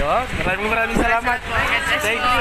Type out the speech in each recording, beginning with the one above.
Yun, maraming salamat. Thank you.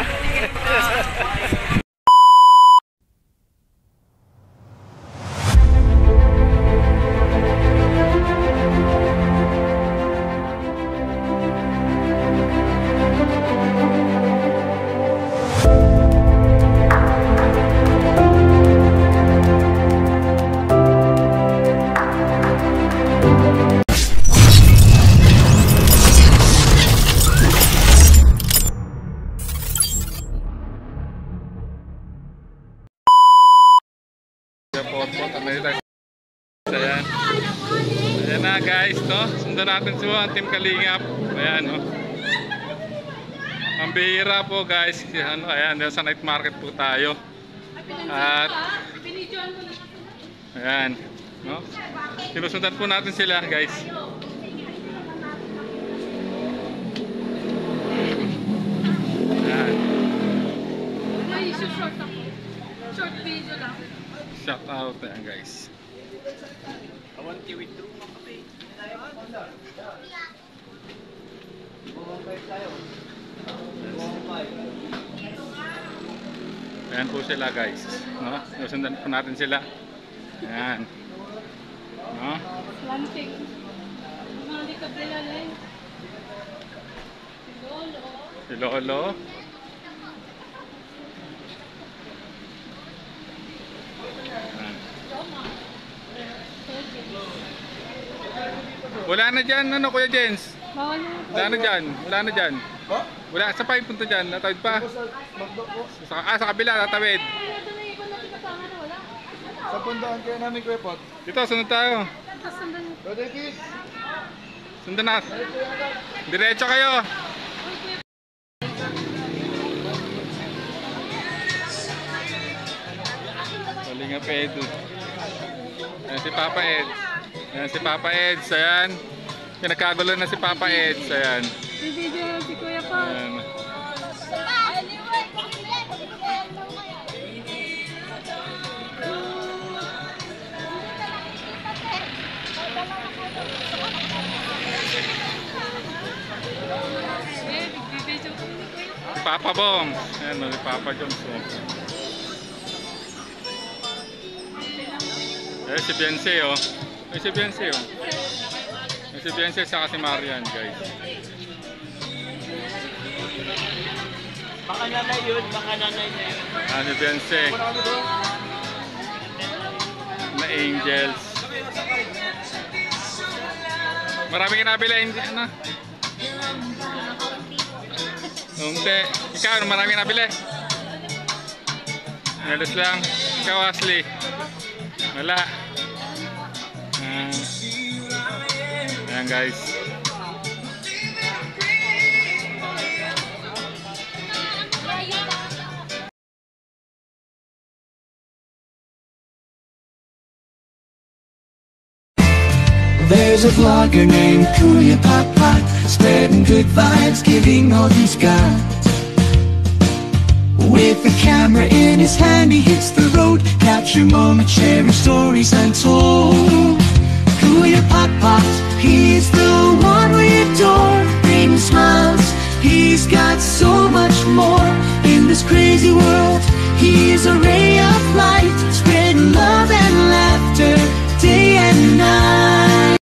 Ayan na guys, no? Sundan natin ang Team Kalingap. Ayan, no? Ang bihira po guys. Ano, ayan, sa night market po tayo. At ayan, no? Sinusundan po natin sila guys. Ayan. Short video lang. Shout out, ayan guys. Awanti withdraw mo kape. Ayan po sila guys, no? Sundan po natin sila. Ayan, no? Planting. Mga di kabilalay. Si Lolo. Wala na dyan, ano Kuya Jens? Wala na dyan, wala na dyan. Wala, sa pa yung punta dyan, natawid pa. Sa kabila, natawid. Sa puntaan kaya namin Kuya Pot. Dito, sunod tayo. Sundan na. Diretso kayo. Kalingap Ed. Ayan si Papa Ed. Ayan si Papa Eds, ayan. Pinagkagulo na si Papa Eds, ayan. Video si Kuya pa. Ayan. Papa Bong. Ayan, si Papa Jones. Ayan si Beyonce, oh. Ayan si Beyonce, oh. Ayan si Beyonce saka si Marian, guys. Baka nanay yun, baka nanay na yun. Ayan si Beyonce. Na Angels. Maraming kinabila, hindi, ano? Hindi. Ikaw, maraming kinabili. Nalos lang. Ikaw, Ashley. Wala. Ayan guys. There's a vlogger named Kuya Papa, spreading good vibes, giving all he's got. With a camera in his hand, he hits the road, capture moments, sharing stories untold. Kuya Papa, he's the one we adore, bringing smiles, he's got so much more. In this crazy world, he is a ray of light.